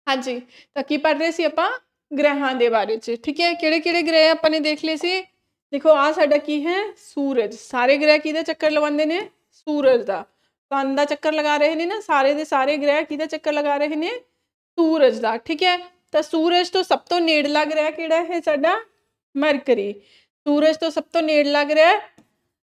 हाँ जी, तो की पढ़ रहे सी आपां ग्रहां दे बारे च, ठीक है। किहड़े-किहड़े ग्रह आपां ने देख लए सी। देखो आ साडा की है सूरज, सारे ग्रह किहदा चक्कर लवांदे ने? सूरज दा। सन दा चक्कर लगा रहे ने ना सारे दे सारे ग्रह किहदा चक्कर लगा रहे ने? सूरज दा, ठीक है। तो सूरज तो सब तो नेड़ला ग्रह किहड़ा है साडा? मरकरी। सूरज तो सब तो नेड़ला ग्रह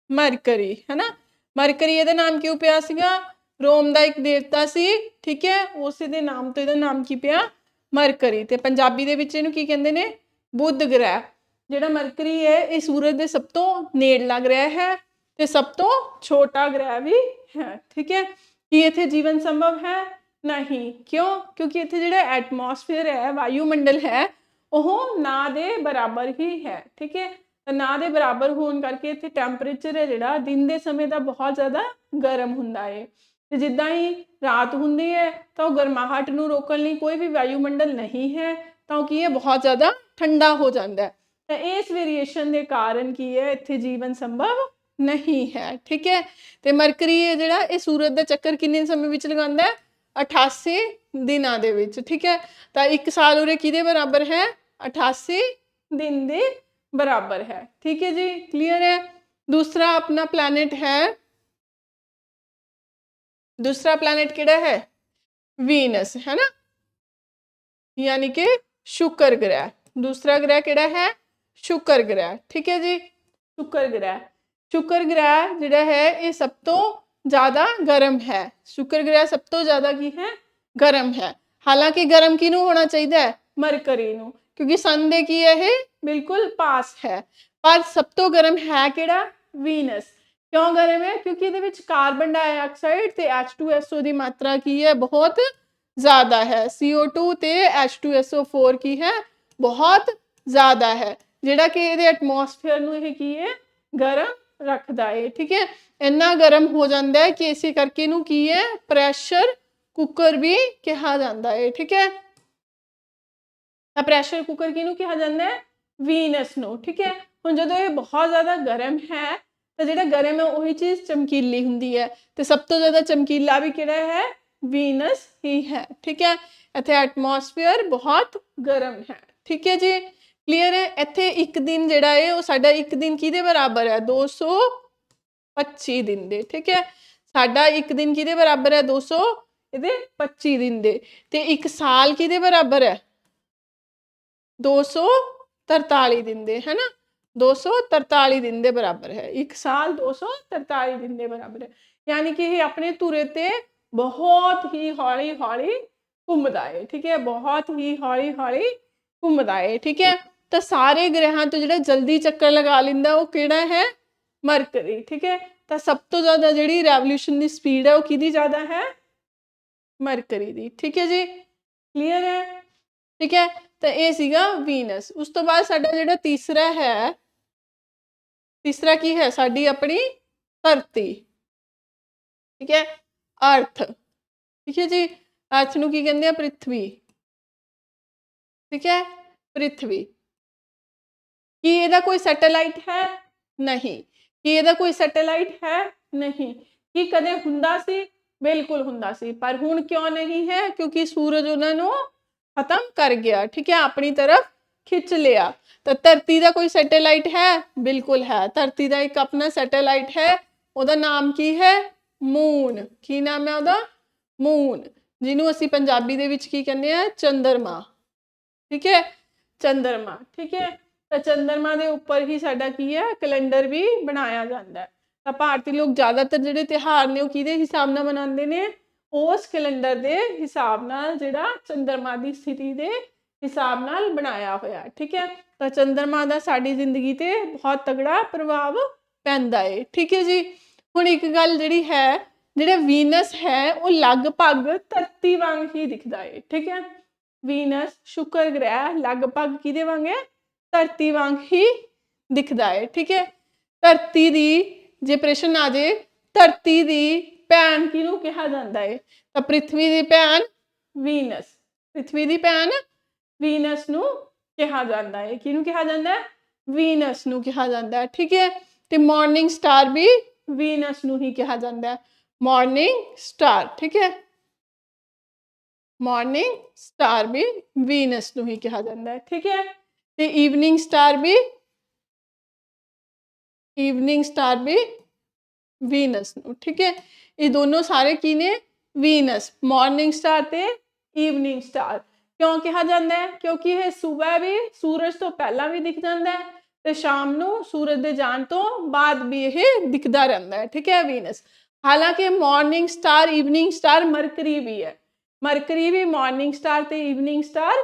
मरकरी, है ना। मरकरी इहदा नाम क्यों पिया सीगा? रोम दा एक देवता सी, ठीक है, उस दे नाम तो इहदा नाम की पिया? मरकरी। ते पंजाबी दे विच इहनूं की कहंदे ने? बुध ग्रह। जिहड़ा मरकरी है ये सूरज दे सब तो नेड़ला ग्रह है ते सब तो छोटा ग्रह भी है, ठीक है। कि इत्थे जीवन संभव है? नहीं। क्यों? क्योंकि इत्थे जिहड़ा एटमोसफेयर है, वायुमंडल है, ओह ना दे बराबर ही है, ठीक है। ना दे बराबर होने करके इत्थे टैंपरेचर है जिहड़ा दिन दे समय दा बहुत ज़्यादा गर्म हुंदा है। ते जिद्दां ही रात हुंदी है तो गरमाहट नूं रोकण लई कोई भी वायुमंडल नहीं है तो की है बहुत ज़्यादा ठंडा हो जाता है। तो इस वेरीएशन के कारण की है इत्थे जीवन संभव नहीं है, ठीक है। तो मरकरी है जिहड़ा ये सूरज का चक्कर किन्ने समय विच लगांदा है? 88 दिनां दे विच, ठीक है। तो एक साल उरे किहदे बराबर है? 88 दिन दे बराबर है, ठीक है जी, क्लीयर है। दूसरा अपना प्लैनेट है, दूसरा प्लैनेट किहड़ा है? वीनस, है ना, यानी कि शुक्र ग्रह। दूसरा ग्रह किहड़ा है? शुक्र ग्रह, ठीक है जी। शुक्र ग्रह, शुक्र ग्रह जिहड़ा है ये सब तो ज़्यादा गर्म है। शुक्र ग्रह सब तो ज़्यादा की है? गर्म है। हालांकि गर्म किनू होना चाहिए? मरकरी नू, क्योंकि सन दे की है ये बिल्कुल पास है। पर सब तो गर्म है किहड़ा? वीनस। क्यों गर्म है? क्योंकि इहदे विच कार्बन डाइऑक्साइड ते H2SO की मात्रा की है बहुत ज़्यादा है। CO2 ते H2SO4 की है बहुत ज़्यादा है, जिहड़ा कि इहदे एटमोसफेयर नूं इह की है? गर्म रखदा है, ठीक है। इन्ना गर्म हो जाता है कि इस करके इहनूं की है? प्रैशर कुकर भी कहा जाता है, ठीक है। तो प्रैशर कुकर किहनूं कहा जाता है? वीनस नूं, ठीक है। हुण जदों ये बहुत ज़्यादा गर्म है तो जिहड़ा गर्म है वही चीज़ चमकीली हुंदी है, तो सब तो ज़्यादा चमकीला भी किहड़ा है? वीनस ही है, ठीक है। इत्थे एटमोसफेयर बहुत गर्म है, ठीक है जी, क्लीयर है। इत्थे एक दिन जिहड़ा है वो साडा एक दिन किहदे बराबर है? 225 दिन दे, ठीक है। साडा एक दिन किहदे बराबर है? 225 दिन दे। ते एक साल किहदे बराबर है? 243 दिन दे, है ना। 243 दिन के बराबर है। एक साल 243 दिन के बराबर है। यानी कि ये अपने धुरे ते बहुत ही हौली हौली घूमता है, ठीक है। बहुत ही हौली हौली घूमता है, ठीक है। तो सारे ग्रहां तो जो जल्दी चक्कर लगा लेंदा वो किहड़ा है? मरकरी, ठीक है। तो सब तो ज़्यादा जी रेवोल्यूशन की स्पीड है वो किहदी ज़्यादा है? मरकरी दी, ठीक है जी, क्लीयर है, ठीक है। तो ये सीगा वीनस। उस तो बाद साडा जिहड़ा तीसरा है, तीसरा की है? साडी अपनी धरती, ठीक है, अर्थ, ठीक है जी। अर्थ नूं की कहंदे आ? पृथ्वी, ठीक है, पृथ्वी। की इहदा कोई सैटेलाइट है? नहीं। की इहदा कोई सैटेलाइट है? नहीं। की कदे हुंदा सी? बिल्कुल हुंदा सी, पर हुण क्यों नहीं है? क्योंकि सूरज उन्हां नूं खत्म कर गया, ठीक है, अपनी तरफ खिंच लिया। तो धरती का कोई सैटेलाइट है? बिल्कुल है। धरती का एक अपना सैटेलाइट है, उहदा नाम की है? मून। की नाम है उहदा? मून, जिन्हों असीं पंजाबी दे विच की कहंदे आ? चंद्रमा, ठीक है, चंद्रमा, ठीक है। तो चंद्रमा के उपर ही साडा की है? कैलेंडर भी बनाया जाता है। तो भारतीय लोग ज़्यादातर जिहड़े त्योहार ने किहदे हिसाब नाल मनाते हैं? उस कैलेंडर के हिसाब नाल जिहड़ा चंद्रमा की स्थिति के हिसाब नाल बनाया होया, ठीक है। तो चंद्रमा का साडी जिंदगी ते बहुत तगड़ा प्रभाव पैंदा है, ठीक है जी। हुण एक गल जिहड़ी है, जिहड़ा वीनस है वो लगभग धरती वांग ही दिखता है, ठीक है। वीनस शुक्र ग्रह लगभग किहदे वांग है? धरती वांग ही दिखता है, ठीक है। धरती दी जे प्रश्न आ जाए, धरती दी भैन किहनूं कहा जाता है? तो पृथ्वी दी भैन वीनस, पृथ्वी दी भैन वीनस नूं कहा जाता है। किहनूं कहा जाता है? वीनस नूं कहा जाता है, ठीक है। तो मॉर्निंग स्टार भी वीनस नूं ही कहा जाता है, मॉर्निंग स्टार, ठीक है। ਮਾਰਨਿੰਗ ਸਟਾਰ ਵੀ ਵੀਨਸ ਨੂੰ ਹੀ ਕਿਹਾ ਜਾਂਦਾ ਹੈ, ਠੀਕ ਹੈ। ਤੇ ਈਵਨਿੰਗ ਸਟਾਰ ਵੀ ਵੀਨਸ ਨੂੰ, ਠੀਕ ਹੈ। ਇਹ ਦੋਨੋਂ ਸਾਰੇ ਕੀ ਨੇ? ਵੀਨਸ। ਮਾਰਨਿੰਗ ਸਟਾਰ ਤੇ ਈਵਨਿੰਗ ਸਟਾਰ ਕਿਉਂ ਕਿਹਾ ਜਾਂਦਾ ਹੈ? ਕਿਉਂਕਿ ਇਹ ਸਵੇਰ ਵੀ ਸੂਰਜ ਤੋਂ ਪਹਿਲਾਂ ਵੀ ਦਿਖ ਜਾਂਦਾ ਹੈ ਤੇ ਸ਼ਾਮ ਨੂੰ ਸੂਰਜ ਦੇ ਜਾਣ ਤੋਂ ਬਾਅਦ ਵੀ ਇਹ ਦਿਖਦਾ ਰਹਿੰਦਾ ਹੈ, ਠੀਕ ਹੈ, ਵੀਨਸ। ਹਾਲਾਂਕਿ morning star evening star Mercury ਵੀ ਹੈ, ਮਰਕਰੀ ਵੀ ਮਾਰਨਿੰਗ ਸਟਾਰ ਤੇ ਈਵਨਿੰਗ ਸਟਾਰ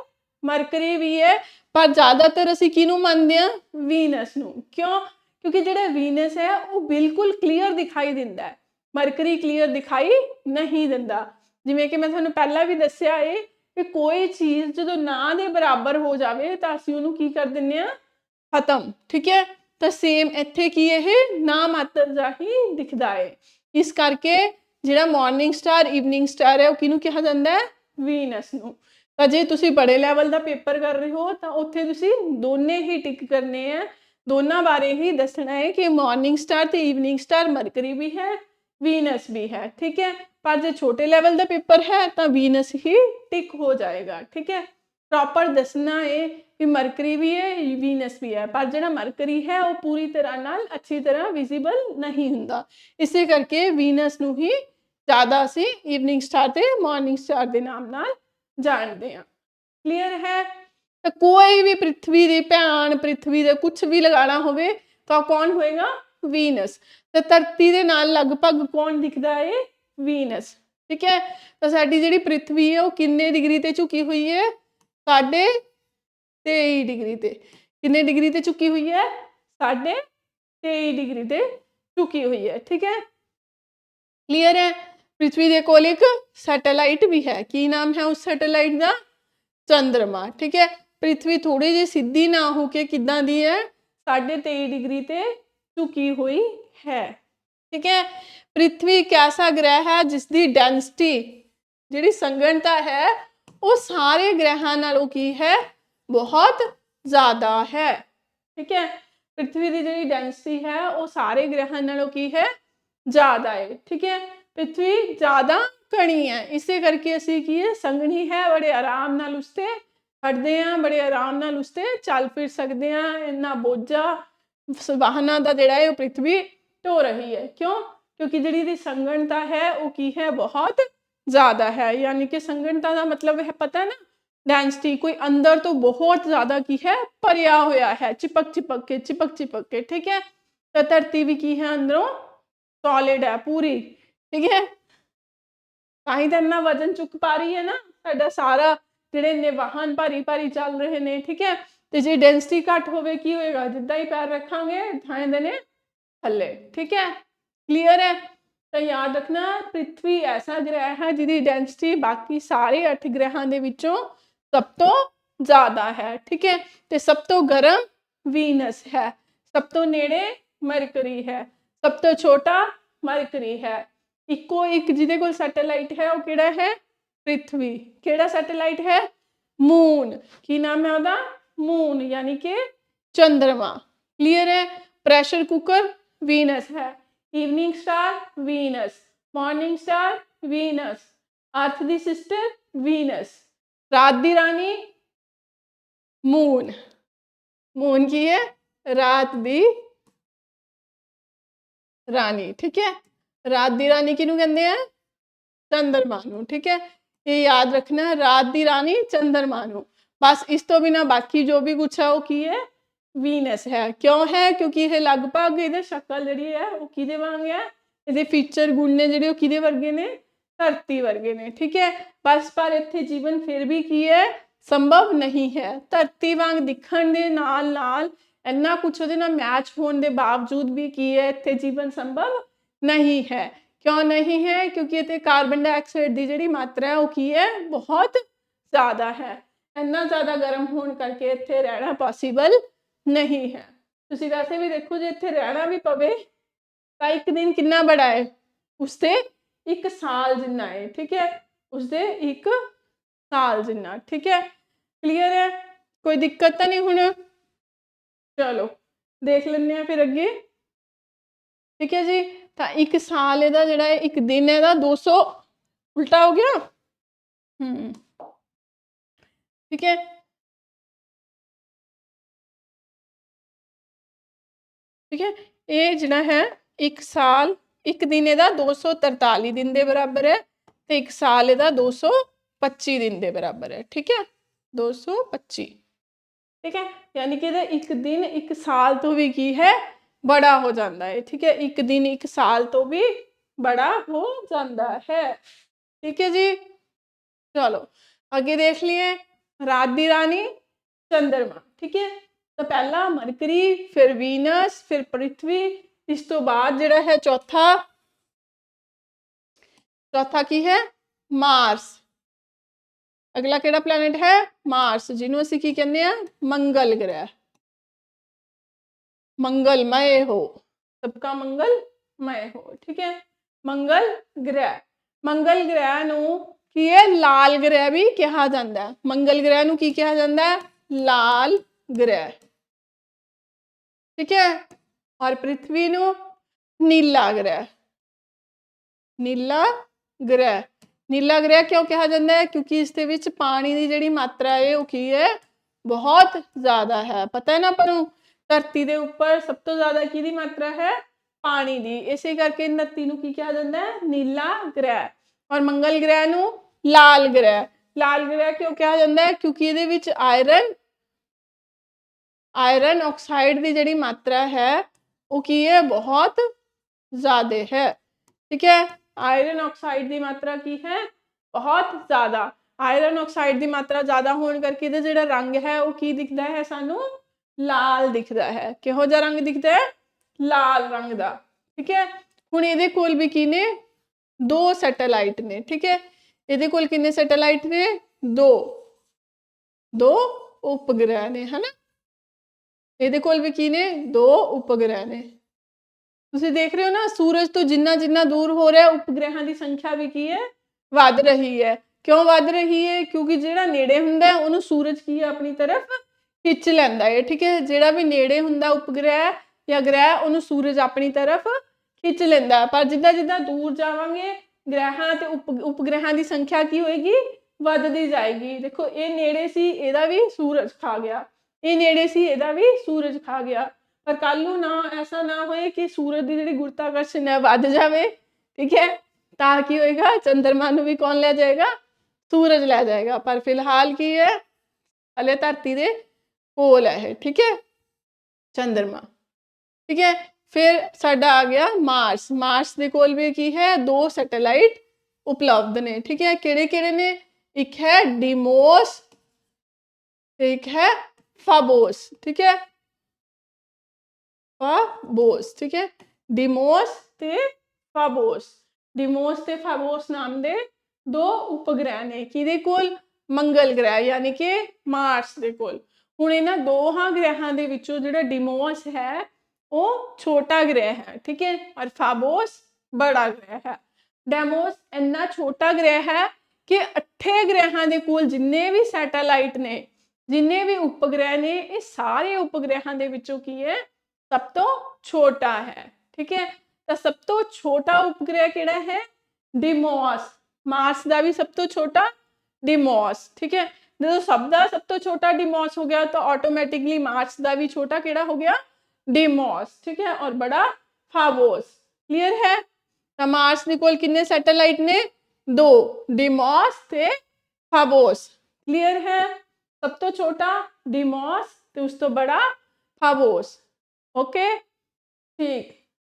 ਮਰਕਰੀ ਵੀ ਹੈ, ਪਰ ਜ਼ਿਆਦਾਤਰ ਅਸੀਂ ਕਿਹਨੂੰ ਮੰਨਦੇ ਹਾਂ? ਵੀਨਸ ਨੂੰ। ਕਿਉਂ? ਕਿਉਂਕਿ ਜਿਹੜਾ ਵੀਨਸ ਹੈ ਉਹ ਬਿਲਕੁਲ ਕਲੀਅਰ ਦਿਖਾਈ ਦਿੰਦਾ ਹੈ, ਮਰਕਰੀ ਕਲੀਅਰ ਦਿਖਾਈ ਨਹੀਂ ਦਿੰਦਾ। ਜਿਵੇਂ ਕਿ ਮੈਂ ਤੁਹਾਨੂੰ ਪਹਿਲਾਂ ਵੀ ਦੱਸਿਆ ਹੈ ਕਿ ਕੋਈ ਚੀਜ਼ ਜਦੋਂ ਨਾ ਦੇ ਬਰਾਬਰ ਹੋ ਜਾਵੇ ਤਾਂ ਅਸੀਂ ਉਹਨੂੰ ਕੀ ਕਰ ਦਿੰਦੇ ਹਾਂ? ਖਤਮ, ਠੀਕ ਹੈ। ਤਾਂ ਸੇਮ ਇੱਥੇ ਕੀ ਇਹ ਨਾ ਮਾਤਰ ਜਿਹਾ ਹੀ ਦਿਖਦਾ ਹੈ। ਇਸ ਕਰਕੇ ਜਿਹੜਾ ਮਾਰਨਿੰਗ ਸਟਾਰ ਈਵਨਿੰਗ ਸਟਾਰ ਹੈ ਉਹ ਕਿਹਨੂੰ ਕਿਹਾ ਜਾਂਦਾ ਹੈ? ਵੀਨਸ ਨੂੰ। ਤਾਂ ਜੇ ਤੁਸੀਂ ਬੜੇ ਲੈਵਲ ਦਾ ਪੇਪਰ ਕਰ ਰਹੇ ਹੋ ਤਾਂ ਉੱਥੇ ਤੁਸੀਂ ਦੋਨੇ ਹੀ ਟਿਕ ਕਰਨੇ ਆ, ਦੋਨਾਂ ਬਾਰੇ ਹੀ ਦੱਸਣਾ ਹੈ ਕਿ ਮਾਰਨਿੰਗ ਸਟਾਰ ਤੇ ਈਵਨਿੰਗ ਸਟਾਰ ਮਰਕਰੀ ਵੀ ਹੈ, ਵੀਨਸ ਵੀ ਹੈ, ਠੀਕ ਹੈ। पर जो छोटे लेवल का पेपर है तो वीनस ही टिक हो जाएगा, ठीक है। प्रॉपर दसना है कि मरकरी भी है वीनस भी है, पर जो मरकरी है वो पूरी तरह नाल अच्छी तरह विजिबल नहीं हुंदा, इसे करके वीनस नूं ही ज़्यादा असी ईवनिंग स्टार ते मॉर्निंग स्टार के नाम नाल जानते हैं। क्लीयर है? तो कोई भी पृथ्वी की भैन पृथ्वी दे कुछ भी लगाना होवे तो कौन होएगा? वीनस। तो धरती के नाल लगभग कौन दिखता है? ਵੀਨਸ, ठीक है। तो साडी जिहड़ी पृथ्वी है वो किन्ने डिग्री ते झुकी हुई है? 23.5 डिग्री ते। किन्ने डिग्री ते झुकी हुई है? 23.5 डिग्री ते झुकी हुई है, ठीक है। क्लीयर है? पृथ्वी दे कोल एक सैटेलाइट भी है, की नाम है उस सैटेलाइट का? चंद्रमा, ठीक है। पृथ्वी थोड़ी जी सीधी ना होके किदां दी है? 23.5 डिग्री ते झुकी हुई है, ठीक है। पृथ्वी एक ऐसा ग्रह है जिसकी डेंसिटी जिहड़ी संघनता है वो सारे ग्रहां नालों की है? बहुत ज़्यादा है, ठीक है। पृथ्वी की जिहड़ी डेंसिटी है वो सारे ग्रहां नालों की है? ज़्यादा है, ठीक है। पृथ्वी ज़्यादा घनी है, इसे करके असी की है? संघनी है, बड़े आराम नाल उसते खड़ते हैं, बड़े आराम नाल उसते चल फिर सकते हैं, इन्ना बोझा वाहनों का जिहड़ा है पृथ्वी ढो रही है। क्यों? क्योंकि जिहड़ी संघनता है वो की है? बहुत ज़्यादा है। यानी कि संघनता का मतलब है पता है ना, डेंसिटी कोई अंदर तो बहुत ज़्यादा की है भरिया होया है, चिपक चिपक के, ठीक है। तो धरती भी की है अंदरों सॉलिड है पूरी, ठीक है। ताही तो इन्ना वजन चुक पा रही है ना, साडा सारा जिहड़े ने वाहन भारी भारी चल रहे ने, ठीक है। तो जे डेंसिटी घट होवे की होएगा? जिद्दां ही पैर रखांगे थां दे ने थल्ले, ठीक है। क्लीयर है? तो याद रखना पृथ्वी ऐसा ग्रह है जिसकी डेंसिटी बाकी सारे 8 ग्रहों के विचों सब तो ज़्यादा है, ठीक है। तो सब तो गर्म वीनस है, सब तो नेड़े मरकरी है, सब तो छोटा मरकरी है। इको एक जिहदे कोल सैटेलाइट है वो किहड़ा है? पृथ्वी। किहड़ा सैटेलाइट है? मून। की नाम है उसदा? मून, यानी कि चंद्रमा। क्लीयर है? प्रेशर कुकर वीनस है, evening star Venus, morning star Venus, Earth दी सिस्टर वीनस, रात दी रानी मून। मून की है? रात दी रानी, ठीक है। रात दी रानी किनू कहंदे हैं? चंद्रमा नू, ठीक है। ये याद रखना, रात दी रानी चंद्रमा नू। बस इस तो बिना बाकी जो भी कुछ है वो की है? वीनस है। क्यों है? क्योंकि ये लगभग ये शक्ल जी है वो किदे वांग है, ये फीचर गुण ने जिहड़े किदे वर्गे ने? धरती वर्गे ने, ठीक है। बस पर इत्थे जीवन फिर भी की है? संभव नहीं है। धरती वांग दिखण दे नाल नाल इन्ना कुछ उहदे नाल मैच होने के बावजूद भी की है इत्थे जीवन संभव नहीं है। क्यों नहीं है? क्योंकि इत्थे कार्बन डाइऑक्साइड की जिहड़ी मात्रा है वो की है? बहुत ज़्यादा है। इन्ना ज़्यादा गर्म होने करके इत्थे रहना पॉसीबल नहीं है। तुसीं वैसे भी देखो जे इत्थे रहना भी पवे तो एक दिन कितना बड़ा है? उससे 1 साल जिन्ना है, ठीक है। उससे 1 साल जिन्ना, ठीक है। क्लीयर है? कोई दिक्कत तो नहीं हुण? चलो देख लेंगे फिर अगे, ठीक है जी। तो 1 साल इहदा जिहड़ा है 1 दिन इहदा 200 उल्टा हो गया, ठीक है। ठीक है, ਇਹ ਜਿਹੜਾ ਹੈ 1 ਸਾਲ 1 ਦਿਨ ਇਹਦਾ 243 ਦਿਨ ਦੇ ਬਰਾਬਰ ਹੈ ਤੇ 1 ਸਾਲ ਇਹਦਾ 225 ਦਿਨ ਦੇ ਬਰਾਬਰ ਹੈ। ਠੀਕ ਹੈ, 225। ठीक है, यानी कि एक दिन 1 साल तो भी की है बड़ा हो जाता है। ठीक है, 1 दिन 1 साल तो भी बड़ा हो जाता है। ठीक है जी, चलो आगे देख लिए। रात दी रानी चंद्रमा। ठीक है, तो पहला मरकरी, फिर वीनस, फिर पृथ्वी, इस तो बाद जिहड़ा है चौथा की है मार्स। अगला केड़ा प्लैनेट है मार्स, जिन्हों असीं की कहने आ मंगल ग्रह। मंगलमय हो, सबका मंगलमय हो। ठीक है, मंगल ग्रह नूं की है लाल ग्रह भी कहा जाता है। मंगल ग्रह नूं की कहा जाता है लाल ग्रह। ठीक है, और पृथ्वी नूं नीला ग्रह। नीला ग्रह क्यों कहा जाता है, क्योंकि इस पानी की जिहड़ी मात्रा है वो की है बहुत ज़्यादा है। पता है ना पर धरती के उपर सब तो ज़्यादा की मात्रा है पानी की, इसे करके धरती नूं की कहा जाता है नीला ग्रह। और मंगल ग्रह नूं लाल ग्रह क्यों कहा जाता है, क्योंकि ये आयरन ऑक्साइड की जिहड़ी मात्रा है वो की है बहुत ज़्यादा है। ठीक है, आयरन ऑक्साइड की मात्रा की है बहुत ज़्यादा। आयरन ऑक्साइड की मात्रा ज़्यादा होने करके जो रंग है वो की दिखता है सानू लाल दिखता है। किहो जा रंग दिखता है लाल रंग का। ठीक है, हुण इहदे कोल भी की ने 2 सैटेलाइट ने। ठीक है, इहदे कोल किन्ने सैटेलाइट ने 2 उपग्रह ने, है ना। इहदे कोल भी की ने 2 उपग्रह ने। तुसीं देख रहे हो ना सूरज तो जिन्ना जिन्ना दूर हो रहा है उपग्रहों की संख्या भी की है वध रही है। क्यों वध रही है, क्योंकि जिहड़ा नेड़े हुंदा है उहनूं सूरज की है अपनी तरफ खिच लैंदा है। ठीक है, जिहड़ा भी नेड़े हुंदा उपग्रह या ग्रह उहनूं सूरज अपनी तरफ खिच लैंदा है। पर जिद्दां जिद्दां दूर जावांगे ग्रहां ते उपग्रहां की संख्या की होएगी वधदी जाएगी। देखो ये नेड़े सी इहदा भी सूरज खा गया, ये नेड़े सी इहदा भी सूरज खा गया। पर कल नूं ना ऐसा ना होए कि सूरज की जिहड़ी गुरुत्वाकर्षण है वध जाए। ठीक है, ताकि होएगा चंद्रमा नूं भी कौन लै जाएगा, सूरज लै जाएगा। पर फिलहाल की है हले धरती दे कोल है। ठीक है, चंद्रमा। ठीक है, फिर साडा आ गया मार्स दे कोल भी की है 2 सैटेलाइट उपलब्ध ने। ठीक है, किहड़े ने, एक है डिमोस, एक है फाबोस। ठीक है, फाबोस। ठीक है, डिमोस ते फाबोस नाम दे 2 उपग्रह ने किहदे कोल, मंगल ग्रह यानी कि मार्स दे कोल। हुण इन्हां दोहां ग्रहां दे विचों जिहड़ा डिमोस है वो छोटा ग्रह है। ठीक है, और फाबोस बड़ा ग्रह है। डेमोस इन्ना छोटा ग्रह है कि 8 ग्रहां दे कोल जिन्ने भी सैटेलाइट ने, जिन्ने भी उपग्रह ने, ये सारे उपग्रहां दे विचों की है सब तो छोटा है। ठीक है, तो सब तो छोटा उपग्रह किहड़ा है डिमोस। मार्स का भी सब तो छोटा डिमोस। ठीक है, जो सब तो छोटा डिमोस हो गया तो ऑटोमैटिकली मार्स का भी छोटा किहड़ा हो गया डिमोस। ठीक है, और बड़ा फाबोस। क्लीयर है, तो मार्स के कोल किन्ने सैटेलाइट ने 2, डिमोस ते फाबोस। क्लीयर है, सब तो छोटा डिमोस ते उस तो बड़ा फाबोस। ओके ठीक,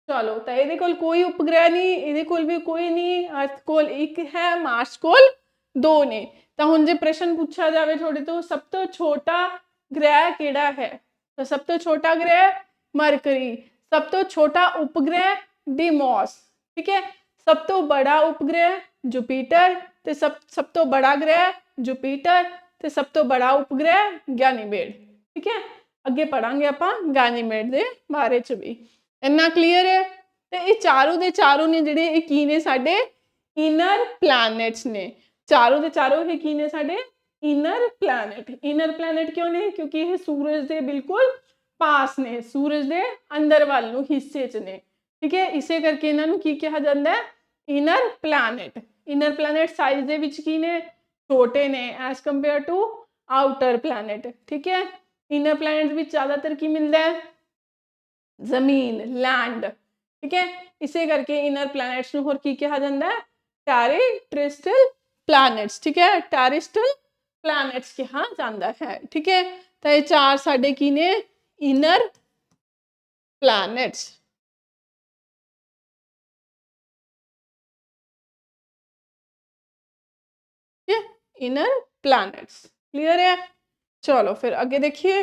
चलो तो ये कोई उपग्रह नहीं, ये भी कोई नहीं, अर्थ कोल 1 है, मार्स कोल 2 ने। तो हुण जे प्रश्न पूछा जाए थोड़े तो सब तो छोटा ग्रह किहड़ा है, तो सब तो छोटा ग्रह मरकरी, सब तो छोटा उपग्रह डिमोस। ठीक है, सब तो बड़ा उपग्रह जुपिटर, ते सब तो बड़ा ग्रह जुपिटर, ते सब तो बड़ा उपग्रह गैनीमेड। ठीक है, अगे पढ़ांगे आपां गैनीमेड दे बारे च भी। इन्ना क्लीयर है, तो ये चारों दे चारों ने जिहड़े ये की ने साडे इनर प्लैनेट्स ने। चारों दे चारों ये की ने साडे इनर प्लैनेट क्यों ने, क्योंकि ये सूरज दे बिल्कुल पास ने, सूरज दे अंदर वाल नूं हिस्से च ने। ठीक है, इसे करके इन्हां नूं की कहा जाता है इनर प्लैनेट साइज दे विच की ने छोटे ने as compare to outer planet, ठीक है। इनर प्लैनेट भी ज़्यादातर की मिलता है जमीन, लैंड, ठीक है। इसे करके इनर प्लैनेट्स ਨੂੰ ਹੋਰ ਕੀ ਕਿਹਾ ਜਾਂਦਾ ਹੈ, ਟੈਰੇਸਟਰੀਅਲ ਪਲੈਨਟਸ, ਠੀਕ ਹੈ। ਟੈਰੇਸਟਰੀਅਲ ਪਲੈਨਟਸ ਕਿਹਾ ਜਾਂਦਾ ਹੈ, ਠੀਕ ਹੈ। ਤਾਂ ਇਹ ਚਾਰ ਸਾਡੇ ਕੀ ਨੇ, inner planets. Inner planets clear है। चलो फिर आगे देखिए,